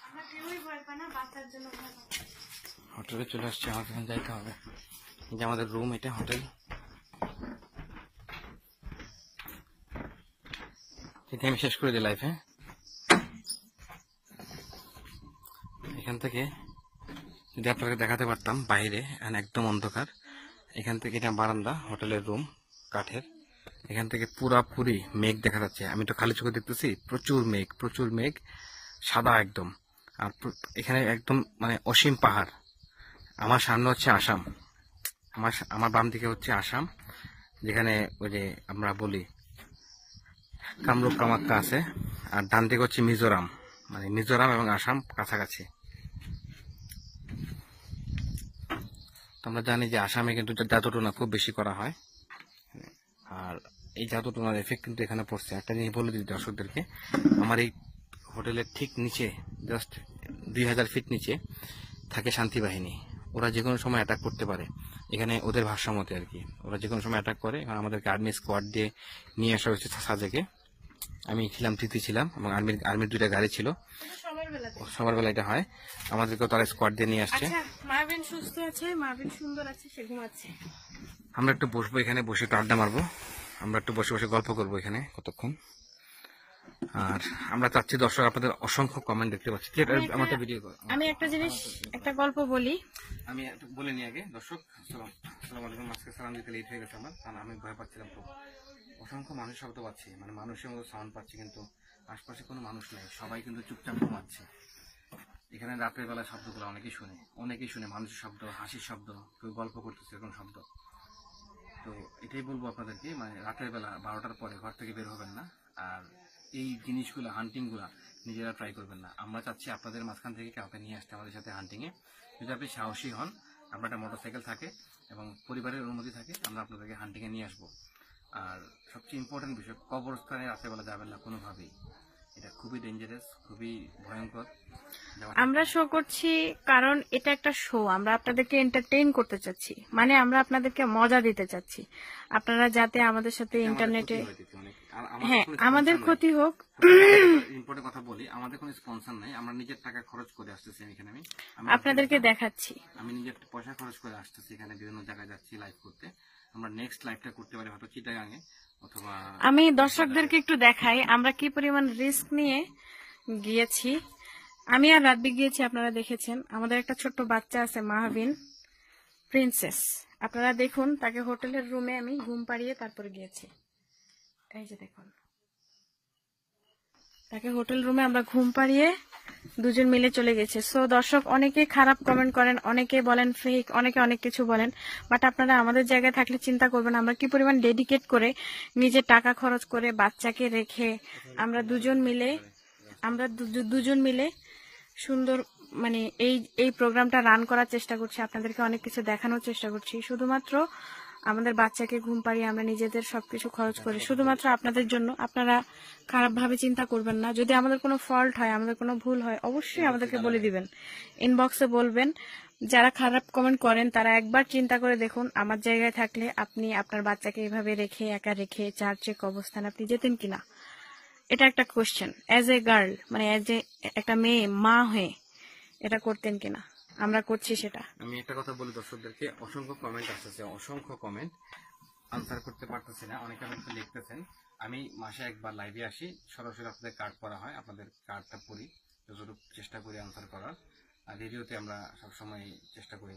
আমরা কেউই ভয় পাই না, বাচ্চার জন্য ভয় পাই। হোটেলে চলে আসছি, আমাকে এখন যাইতে হবে। এই যে আমাদের রুম, এটা হোটেল। এটা আমি শেষ করে দিই লাইফ। হ্যাঁ, এখান থেকে যদি আপনাকে দেখাতে পারতাম বাইরে, একদম অন্ধকার। এখান থেকে এটা বারান্দা, হোটেলের রুম, কাঠের। এখান থেকে পুরাপুরি মেঘ দেখা যাচ্ছে। আমি তো খালি চোখে দেখতেছি, প্রচুর মেঘ, সাদা একদম। আর এখানে একদম মানে অসীম পাহাড়। আমার সামনে হচ্ছে আসাম, আমার বাম দিকে হচ্ছে আসাম, যেখানে ওই যে আমরা বলি কামরূপ কামাখ্যা আছে। আর ডান দিকে হচ্ছে মিজোরাম, মানে মিজোরাম এবং আসাম কাছাকাছি। আমরা জানি যে আসামে কিন্তু জাদুটোনা খুব বেশি করা হয়, আর এই জাদুটোনার এফেক্ট কিন্তু এখানে পড়ছে। একটা জিনিস বলে দিই দর্শকদেরকে, আমার এই হোটেলের ঠিক নিচে, জাস্ট 2000 ফিট নিচে থাকে শান্তি বাহিনী। ওরা যে কোনো সময় অ্যাটাক করতে পারে এখানে, ওদের ভাষ্যমতে আর কি। ওরা যে কোনো সময় অ্যাটাক করে। এখন আমাদেরকে আর্মি স্কোয়াড দিয়ে নিয়ে আসা হয়েছে সাজেকে। আমি ছিলাম, তৃতীয় ছিলাম, এবং আর্মির 2টা গাড়ি ছিল। সবার বেলা এটা হয়, আমাদেরকেও তারা স্কোয়াড দিয়ে নিয়ে আসছে। আচ্ছা, মাহবিন সুস্থ আছে, মাহবিন সুন্দর আছে, সে ঘুমাচ্ছে। আমরা একটু বসবো এখানে, বসে একটু আড্ডা মারবো। আমরা একটু বসে বসে গল্প করবো এখানে কতক্ষণ। আর আমরা চাচ্ছি দর্শক, আপনাদের অসংখ্য কমেন্ট দেখতে পাচ্ছি। আমার ভিডিও, আমি একটা জিনিস, একটা গল্প বলি। আমি একটু বলে নিই আগে। দর্শক আসসালামু আলাইকুম। আজকে সালাম দিতে লেট হয়ে গেছে আমার, কারণ আমি ভয় পাচ্ছিলাম খুব। অসংখ্য মানুষ শব্দ পাচ্ছি, মানে মানুষের মতো সাউন্ড পাচ্ছি, কিন্তু আশপাশে কোনো মানুষ নেই, সবাই কিন্তু চুপচাপ ঘুমাচ্ছে। এখানে রাতের বেলা শব্দগুলো অনেকেই শুনে, মানুষের শব্দ, হাসির শব্দ, কেউ গল্প করতেছে, এরকম শব্দ। তো এটাই বলবো আপনাদেরকে, মানে রাতের বেলা 12টার পরে ঘর থেকে বের হবেন না। আর এই জিনিসগুলো, হান্টিংগুলা নিজেরা ট্রাই করবেন না। আমরা চাচ্ছি আপনাদের মাঝখান থেকে কাউকে নিয়ে আসতে আমাদের সাথে হান্টিংয়ে। যদি আপনি সাহসী হন আপনার একটা মোটরসাইকেল থাকে এবং পরিবারের অনুমতি থাকে, আমরা আপনাদেরকে হান্টিংয়ে নিয়ে আসবো। আর সবচেয়ে ইম্পর্টেন্ট বিষয়, কবরস্থানে রাতে বলা যাবে না কোনোভাবেই, এটা খুবই ডেঞ্জারাস, খুবই ভয়ঙ্কর। আমরা শো করছি কারণ এটা একটা শো, আমরা আপনাদেরকে এন্টারটেইন করতে চাচ্ছি, মানে আমরা আপনাদেরকে মজা দিতে চাচ্ছি, আপনারা যাতে আমাদের সাথে ইন্টারনেটে, হ্যাঁ আমাদের ক্ষতি হোক। ইম্পর্টেন্ট কথা বলি, আমাদের কোনো স্পন্সর নাই, আমরা নিজের টাকা খরচ করে আসতেছি এখানে। আপনাদেরকে দেখাচ্ছি, আমি নিজের পয়সা খরচ করে আসতেছি এখানে, বিভিন্ন জায়গায় যাচ্ছি লাইভ করতে। আমরা নেক্সট লাইভটা করতে পারি হয়তো চিটাগাঙে অথবা। আমি দর্শকদেরকে একটু দেখাই আমরা কি পরিমাণ রিস্ক নিয়ে গিয়েছি। আমি আর রাতবি গিয়েছি, আপনারা দেখেছেন। আমাদের একটা ছোট্ট বাচ্চা আছে মাহবিন প্রিন্সেস, আপনারা দেখুন, তাকে হোটেলের রুমে আমি ঘুম পাড়িয়ে তারপরে গিয়েছি। এই যে দেখুন, তাকে হোটেল রুমে আমরা ঘুম পাড়িয়ে দুজন মিলে চলে গেছে। সো দর্শক অনেকে খারাপ কমেন্ট করেন, অনেকে বলেন ফেক, অনেকে অনেক কিছু বলেন, বাট আপনারা আমাদের জায়গায় থাকলে চিন্তা করবেন আমরা কি পরিমাণ ডেডিকেট করে নিজের টাকা খরচ করে বাচ্চাকে রেখে আমরা দুজন মিলে সুন্দর মানে এই প্রোগ্রামটা রান করার চেষ্টা করছি, আপনাদেরকে অনেক কিছু দেখানোর চেষ্টা করছি। শুধুমাত্র আমাদের বাচ্চাকে ঘুম পাড়িয়ে আমরা নিজেদের সবকিছু খরচ করি শুধুমাত্র আপনাদের জন্য। আপনারা খারাপভাবে চিন্তা করবেন না, যদি আমাদের কোনো ফল্ট হয়, আমাদের কোনো ভুল হয়, অবশ্যই আমাদেরকে বলে দিবেন, ইনবক্সে বলবেন। যারা খারাপ কমেন্ট করেন তারা একবার চিন্তা করে দেখুন, আমার জায়গায় থাকলে আপনি আপনার বাচ্চাকে এভাবে রেখে একা রেখে চার্চে অবস্থান আপনি যেতেন কিনা? এটা একটা কোশ্চেন। অ্যাজ এ গার্ল, মানে অ্যাজ এ একটা মেয়ে, মা হয়ে এটা করতেন কিনা? আমরা করছি সেটা। আমি একটা কথা বলি দর্শকদেরকে, অসংখ্য কমেন্ট আসতেছে, অসংখ্য কমেন্ট আনসার করতে পারতেছি না, অনেকে আমাকে লিখতেছেন। আমি মাসে একবার লাইভে আসি, সরাসরি আপনাদের কার্ড করা হয়, আপনাদের কার্ডটা পড়ি, যতটুকু চেষ্টা করি আনসার করার। আর রেডিওতে আমরা সবসময় চেষ্টা করি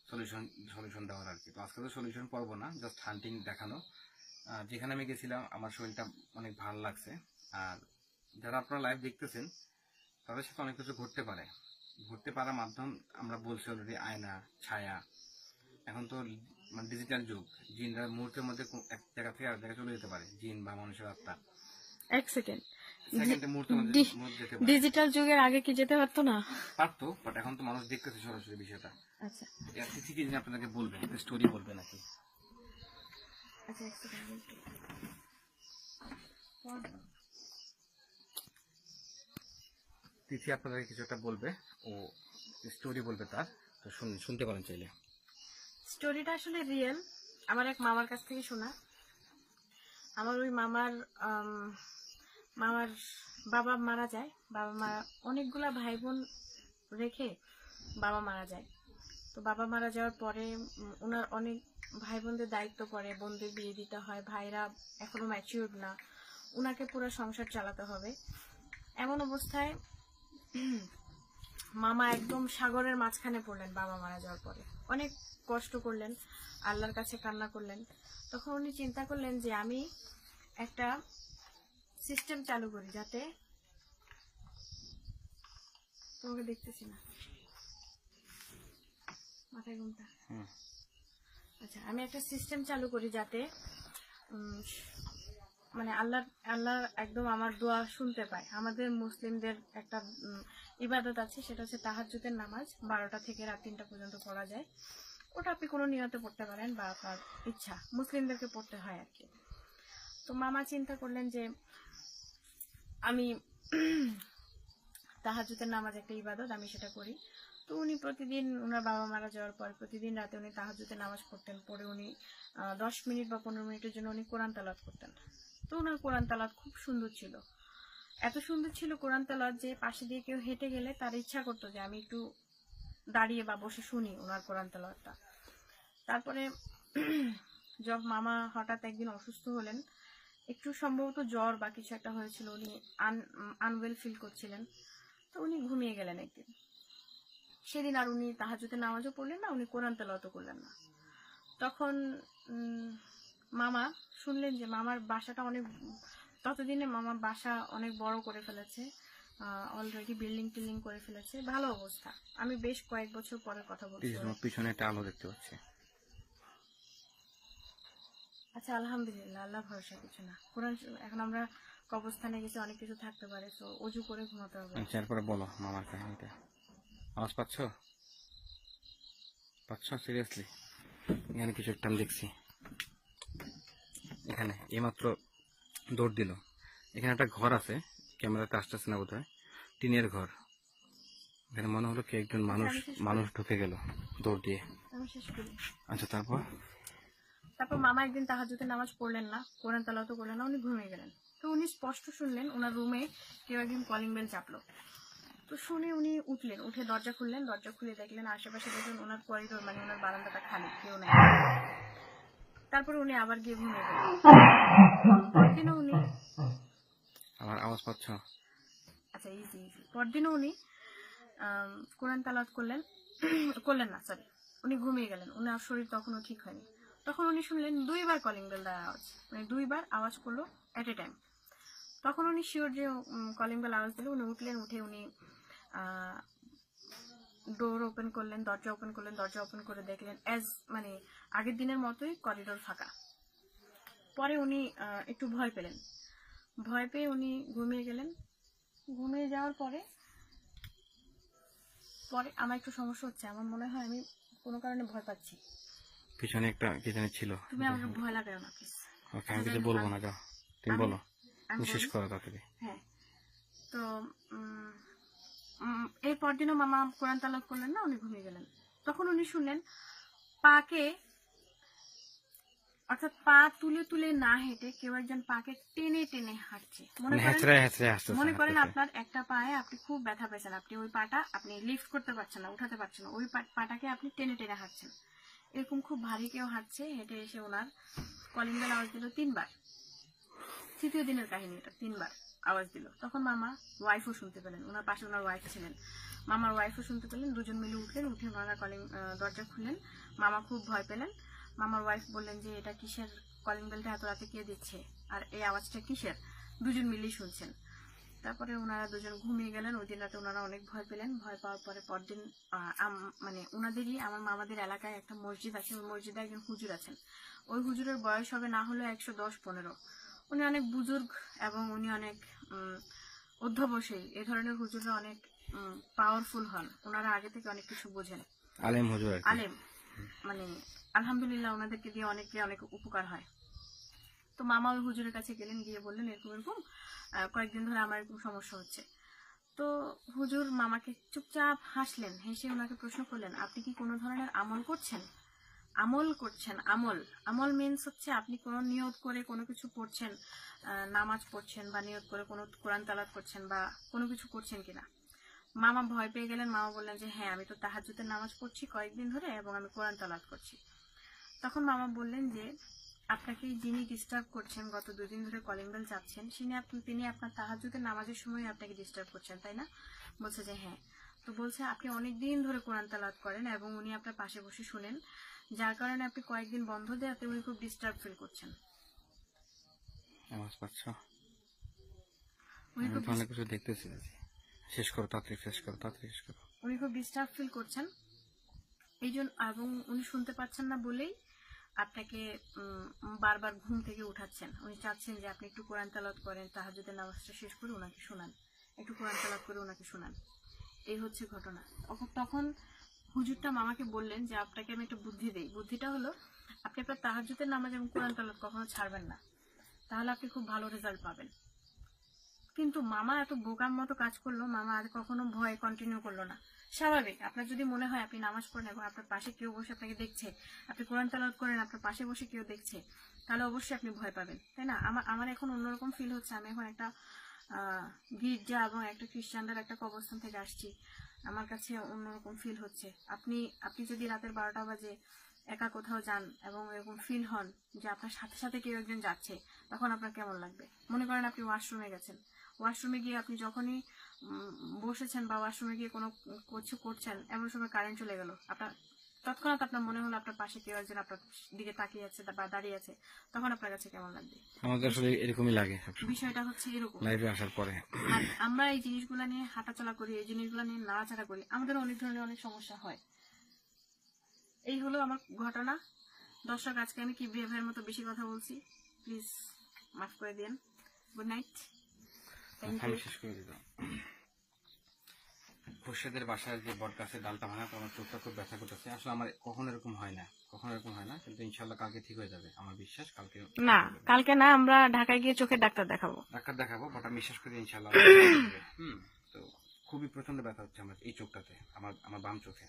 সলিউশন দেওয়ার আর কি। তো আজকে তো সলিউশন পারবো না, জাস্ট হান্টিং দেখানো। যেখানে আমি গেছিলাম আমার শরীরটা অনেক ভালো লাগছে। আর যারা আপনারা লাইভ দেখতেছেন তাদের সাথে অনেক কিছু ঘটতে পারার মাধ্যম আমরা বলছি অলরেডি, আয়না, ছায়া। এখন তো মানে ডিজিটাল যুগ, জিনরা মুহূর্তের মধ্যে এক জায়গা থেকে আরেক জায়গায় চলে যেতে পারে, জিন বা মানুষের আত্মা এক সেকেন্ড, সেকেন্ডে মুহূর্তের মধ্যে যেতে পারে। ডিজিটাল যুগের আগে কি যেতে পারতো না? পারতো, বাট এখন তো মানুষ দেখতেছে সরাসরি বিষয়টা। আচ্ছা কিছু কি আপনাদেরকে বলবেন, স্টোরি বলবে নাকি? আচ্ছা এক সেকেন্ড, তিথি আপনাদেরকে কিছু একটা বলবে, ও স্টোরি বলবে তার, তো শুনতে পারেন চাইলে। স্টোরিটা আসলে রিয়েল, আমার এক মামার কাছ থেকে শোনা। আমার ওই মামার বাবা মারা যায়, অনেকগুলা ভাই বোন রেখে বাবা মারা যায়। তো বাবা মারা যাওয়ার পরে ওনার অনেক ভাই বোনদের দায়িত্ব পড়ে, বোনদের বিয়ে দিতে হয়, ভাইরা এখনো ম্যাচিউরড না, ওনাকে পুরো সংসার চালাতে হবে। এমন অবস্থায় মামা একদম সাগরের মাঝখানে পড়লেন বাবা মারা যাওয়ার পরে, অনেক কষ্ট করলেন, আল্লাহর কাছে কান্না করলেন। তখন উনি চিন্তা করলেন যে আমি একটা সিস্টেম চালু করি যাতে, তোমাকে দেখতেছি না, মাথায় ঘুমটা, আচ্ছা আমি একটা সিস্টেম চালু করি যাতে মানে আল্লাহ একদম আমার দোয়া শুনতে পায়। আমাদের মুসলিমদের একটা ইবাদত আছে, সেটা হচ্ছে তাহাজ্জুদের নামাজ, 12টা থেকে রাত 3টা পর্যন্ত পড়া যায়। ওটা আপনি কোনো নিয়তে পড়তে পারেন বা আপনার ইচ্ছা, মুসলিমদেরকে পড়তে হয় আর কি। তো মামা চিন্তা করলেন যে আমি তাহাজ্জুদের নামাজ একটা ইবাদত, আমি সেটা করি। তো উনি প্রতিদিন ওনার বাবা মারা যাওয়ার পর প্রতিদিন রাতে উনি তাহাজ্জুদের নামাজ পড়তেন, পড়ে উনি 10 মিনিট বা 15 মিনিটের জন্য উনি কোরআন তেলাওয়াত করতেন। তো ওনার কোরআন তেলাওয়াত খুব সুন্দর ছিল, এত সুন্দর ছিল কোরআন তেলাওয়াত যে পাশে দিয়ে কেউ হেঁটে গেলে তার ইচ্ছা করতো যে আমি একটু দাঁড়িয়ে বা বসে শুনি ওনার কোরআন তেলাওয়াতটা। তারপরে মামা হঠাৎ একদিন অসুস্থ হলেন, একটু সম্ভবত জ্বর বা কিছু একটা হয়েছিল, উনি আনওয়েল ফিল করছিলেন। তো উনি ঘুমিয়ে গেলেন একদিন, সেদিন আর উনি তাহাজ্জুদের নামাজও পড়লেন না, উনি কোরআন তেলাওয়াতও করলেন না। তখন মামা শুনলেন যে মামার বাসাটা অনেক, ততদিনে মামার বাসা অনেক বড় করে ফেলেছে, অলরেডি বিল্ডিং টিল্ডিং করে ফেলেছে, ভালো অবস্থা। আমি বেশ কয়েক বছর পরের কথা বলছি। পিছনে একটা আলো দেখতে পাচ্ছি। আচ্ছা আলহামদুলিল্লাহ, আল্লাহ ভরসা, কিছু না। কোরআন এখন আমরা কবরস্থানে গেছি, অনেক কিছু থাকতে পারে, তো অজু করে ঘুমাতে হবে। তারপরে বলো মামার কাহিনীটা, আওয়াজ পাচ্ছ? পাচ্ছ সিরিয়াসলি? এখানে কিছু একটা আমি দেখছি, এখানে এইমাত্র দৌড় দিল। এখানে একটা ঘর আছে, ক্যামেরাতে আসতেছে না বোধ হয়, টিনের ঘর। এখানে মনে হলো কি একজন মানুষ ঢুকে গেল দৌড় দিয়ে। আমি শেষ করি। আচ্ছা, তারপর? তারপর মামা একদিন তাহাজ্জুদের নামাজ পড়লেন না, কোরআন তেলাওয়াতও করলেন না, উনি ঘুমিয়ে গেলেন। তো উনি স্পষ্ট শুনলেন ওনার রুমে কেউ একদিন কলিং বেল চাপলো। তো শুনে উনি উঠলেন, উঠে দরজা খুললেন, দরজা খুলে দেখলেন আশেপাশে দেখলেন ওনার করিডোর মানে ওনার বারান্দাটা খালি, কেউ নাই। তারপরে উনি আবার গিয়ে ঘুমিয়ে গেলেন। পরদিনও উনি আমার আওয়াজ পাচ্ছ? আচ্ছা ইজি ইজি পরদিনও উনি কোরআন তেলাওয়াত করলেন না, সরি, উনি ঘুমিয়ে গেলেন। ওনার শরীর তখনও ঠিক হয়নি। তখন উনি শুনলেন 2বার কলিং বেল দেওয়ার আওয়াজ, মানে 2বার আওয়াজ করলো এট এ টাইম। তখন উনি শিওর যে কলিং বেল আওয়াজ দিল। উনি উঠলেন, উঠে উনি ডোর ওপেন করলেন, দরজা ওপেন করলেন, দরজা ওপেন করে দেখলেন মানে আগের দিনের মতোই করিডোর ফাঁকা। পরে উনি একটু ভয় পেলেন, ভয় পেয়ে উনি ঘুমিয়ে গেলেন। ঘুমিয়ে যাওয়ার পরে আমার একটু সমস্যা হচ্ছে, আমার মনে হয় আমি কোনো কারণে ভয় পাচ্ছি। পিছনে একটা কি জানি ছিল। তুমি আমাকে ভয় লাগাও না প্লিজ। ওকে, আমি কিছু বলবো না, যাও তুমি বলো, তুমি শেষ করো তাড়াতাড়ি। হ্যাঁ, তো এর পরদিনও মামা কোরআন তেলাওয়াত করলেন না, উনি ঘুমিয়ে গেলেন। তখন উনি শুনলেন পাকে, অর্থাৎ পা তুলে তুলে না হেঁটে কেউ একজন পাকে টেনে টেনে হাঁটছে। মনে করেন আপনার একটা পায়ে আপনি খুব ব্যথা পেয়েছেন, আপনি ওই পাটা আপনি লিফট করতে পারছেন না, উঠাতে পারছেন না, ওই পাটাকে আপনি টেনে টেনে হাঁটছেন। এরকম খুব ভারী কেউ হাঁটছে, হেঁটে এসে ওনার কলিং বেল আওয়াজ দিল 3বার। তৃতীয় দিনের কাহিনী এটা, 3বার আওয়াজ দিল। তখন মামা ওয়াইফও শুনতে পেলেন, ওনার পাশে ওনার ওয়াইফ ছিলেন, মামার ওয়াইফও শুনতে পেলেন। দুজন মিলে উঠলেন, উঠে ওনারা দরজা খুললেন। মামা খুব ভয় পেলেন। মামার ওয়াইফ বললেন যে এটা কিসের কলিং বেলটা এত রাতে কে দিচ্ছে, আর এই আওয়াজটা কিসের? দুজন মিলেই শুনছেন। তারপরে ওনারা দুজন ঘুমিয়ে গেলেন। ওই দিন রাতে ওনারা অনেক ভয় পেলেন। ভয় পাওয়ার পরে পরদিন মানে ওনাদেরই, আমার মামাদের এলাকায় একটা মসজিদ আছে, ওই মসজিদে একজন হুজুর আছেন। ওই হুজুরের বয়স হবে না হলে 110-15। উনি অনেক বুজুর্গ এবং উনি অনেক অধ্যবসায়ী। এ ধরনের হুজুররা অনেক পাওয়ারফুল হন, ওনারা আগে থেকে অনেক কিছু বোঝেন, আলেম হুজুর আর কি। আলেম, মানে আলহামদুলিল্লাহ ওনাদেরকে দিয়ে অনেক উপকার হয়। তো মামা ওই হুজুরের কাছে গেলেন, গিয়ে বললেন এরকম এরকম কয়েকদিন ধরে আমার এরকম সমস্যা হচ্ছে। তো হুজুর মামাকে চুপচাপ হাসলেন, হেসে ওনাকে প্রশ্ন করলেন আপনি কি কোনো ধরনের আমল করছেন? আমল মিন্স হচ্ছে আপনি কোনো নিয়ত করে কোনো কিছু পড়ছেন, নামাজ পড়ছেন বা নিয়ত করে কোনো কোরআন তেলাওয়াত করছেন বা কোনো কিছু করছেন কিনা। মামা ভয় পেয়ে গেলেন। মামা বললেন যে হ্যাঁ, আমি তো তাহাজ্জুদের নামাজ পড়ছি কয়েকদিন ধরে এবং আমি কোরআন তেলাওয়াত করছি। তখন মামা বললেন যে আপনাকে যিনি ডিস্টার্ব করছেন, গত 2 দিন ধরে কলিং বেল চাপছেন, তিনি আপনার তাহাজ্জুদের নামাজের সময় আপনাকে ডিস্টার্ব করছেন, তাই না? বলছে যে হ্যাঁ। তো বলছে আপনি অনেকদিন ধরে কোরআন তেলাওয়াত করেন এবং উনি আপনার পাশে বসে শুনেন, যার কারণে আপনি কয়েকদিন বন্ধ দেওয়াতে উনি খুব ডিস্টার্ব ফিল করছেন। আওয়াজ পাচ্ছ? উনি আমি তো অনেক কিছু দেখতেছি। শেষ করো তাড়াতাড়ি, শেষ করো তাড়াতাড়ি, শেষ করো। উনি খুব ডিস্টার্ব ফিল করছেন এই জন্য, এবং উনি শুনতে পাচ্ছেন না বলেই আপনাকে বারবার ঘুম থেকে উঠাচ্ছেন। উনি চাচ্ছেন যে আপনি একটু কোরআন তেলাওয়াত করেন, তাহাজ্জুদের নামাজটা শেষ করে ওনাকে শোনান, একটু কোরআন তেলাওয়াত করে ওনাকে শোনান। এই হচ্ছে ঘটনা। তখন হুজুরটা মামাকে বললেন যে আপনাকে আমি একটা বুদ্ধি দেই। বুদ্ধিটা হলো আপনি আপনার তাহাজ্জুদের নামাজ এবং কোরআন তেলাওয়াত কখনো ছাড়বেন না, তাহলে আপনি খুব ভালো রেজাল্ট পাবেন। কিন্তু মামা এত বোকার মতো কাজ করলো, মামা আর কখনো ভয় কন্টিনিউ করলো না। স্বাভাবিক, আপনার যদি মনে হয় আপনি নামাজ পড়েন এবং আপনার পাশে কেউ বসে আপনাকে দেখছে, আপনি কোরআন তেলাওয়াত করেন, আপনার পাশে বসে কেউ দেখছে, তাহলে অবশ্যই আপনি ভয় পাবেন, তাই না? আমার এখন অন্যরকম ফিল হচ্ছে। আমি এখন একটা গির্জা এবং একটা খ্রিস্টানদের একটা কবরস্থান থেকে আসছি, আমার কাছে অন্যরকম ফিল হচ্ছে। আপনি যদি রাতের 12টা বাজে একা কোথাও যান এবং এরকম ফিল হন যে আপনার সাথে সাথে কেউ একজন যাচ্ছে, তখন আপনার কেমন লাগবে? মনে করেন আপনি ওয়াশরুমে গেছেন, ওয়াশরুমে গিয়ে আপনি যখনই বসেছেন বা ওয়াশরুমে গিয়ে কোনো কিছু করছেন, এমন সময় কারেন্ট চলে গেল, আপনার তৎক্ষণাৎ আপনার মনে হলো আপনার পাশে কেউ একজন আপনার দিকে তাকিয়ে আছে বা দাঁড়িয়ে আছে, তখন আপনার কাছে কেমন লাগবে? আমাদের আসলে এরকমই লাগে বিষয়টা হচ্ছে এরকম। লাইভে আসার পরে আর আমরা এই জিনিসগুলো নিয়ে হাঁটাচলা করি, এই জিনিসগুলো নিয়ে নাড়াচাড়া করি, আমাদের অনেক ধরনের অনেক সমস্যা হয়। এই হলো আমার ঘটনা। দর্শক, আজকে আমি কি বিহেভিয়ার মতো বেশি কথা বলছি, প্লিজ মাফ করে দিন। Good night, thank you. শেষ করে দিতাম। খোরশেদের বাসায় যে বট গাছের ডালটা ভাঙা, তো আমার চোখটা খুব ব্যথা করতেছে। আসলে আমার কখনো এরকম হয় না, কিন্তু ইনশাল্লাহ কালকে ঠিক হয়ে যাবে, আমার বিশ্বাস কালকে ঠিক না, হয়ে যাবে। কালকে না, আমরা ঢাকায় গিয়ে চোখের ডাক্তার দেখাবো। ডাক্তার দেখাবো, বাট আমি বিশ্বাস করি ইনশাল্লাহ তো খুবই প্রচন্ড ব্যথা হচ্ছে আমার এই চোখটাতে, আমার বাম চোখে।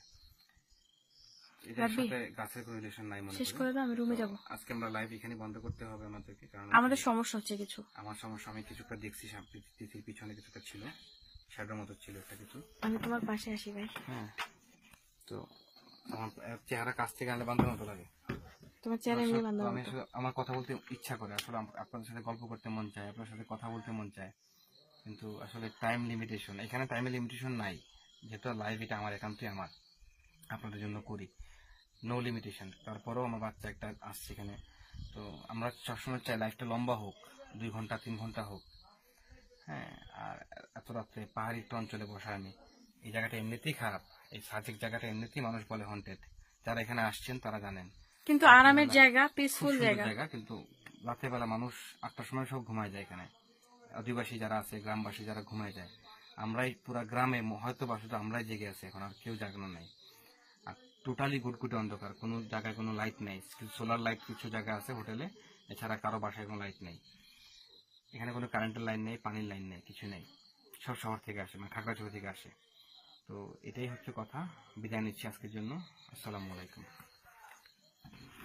এটার রাব্বি, সাথে গাছের কোনো রিলেশন নাই মনে শেষ করি। করে দাও, আমি রুমে তো যাব। আজকে আমরা লাইভ এখানে বন্ধ করতে হবে আমাদেরকে, কারণ আমাদের সমস্যা হচ্ছে কিছু। আমার সমস্যা, আমি কিছুটা দেখছি তিথির পিছনে কিছুটা ছিল, শ্যাডোর মতো ছিল একটা কিছু। আমি তোমার পাশে আসি ভাই। হ্যাঁ, তো আমার চেহারা কাছ থেকে আনলে বান্ধব মতো লাগে। তোমার চেহারা এমনি বান্ধব আমি মতো। আসলে আমার কথা বলতে ইচ্ছা করে, আসলে আপনাদের সাথে গল্প করতে মন চায়, আপনার সাথে কথা বলতে মন চায়, কিন্তু আসলে টাইম লিমিটেশন, এখানে টাইমের লিমিটেশন নাই, যেহেতু লাইভ এটা আমার একান্তই আমার আপনাদের জন্য করি, নো লিমিটেশন। তারপরেও আমার বাচ্চা একটা আসছে এখানে, তো আমরা সবসময় চাই লাইফটা লম্বা হোক, 2 ঘন্টা 3 ঘন্টা হোক। হ্যাঁ, আর এত রাত্রে পাহাড়ি একটা অঞ্চলে বসা আমি, এই জায়গাটা এমনিতেই খারাপ, এই সাজেক জায়গাটা এমনিতেই মানুষ বলে হন্টেড, যারা এখানে আসছেন তারা জানেন। কিন্তু আরামের জায়গা, খুব পিসফুল সুন্দর জায়গা। জায়গা, কিন্তু রাতের বেলা মানুষ 8টার সময় সব ঘুমায় যায় এখানে, আদিবাসী যারা আছে, গ্রামবাসী যারা ঘুমায় যায়, আমরাই পুরা গ্রামে হয়তো বা শুধু আমরাই জেগে আছি, এখন আর কেউ জাগানো নাই। আর টোটালি গুটগুটে অন্ধকার, কোনো জায়গায় কোনো লাইট নেই, সোলার লাইট কিছু জায়গা আছে হোটেলে, এছাড়া কারো বাসায় কোনো লাইট নেই। এখানে কোনো কারেন্টের লাইন নেই, পানির লাইন নেই, কিছু নেই, সব শহর থেকে আসে, মানে খাগড়াছড়ি থেকে আসে। তো এটাই হচ্ছে কথা। বিদায় নিচ্ছি আজকের জন্য। আসসালামু আলাইকুম।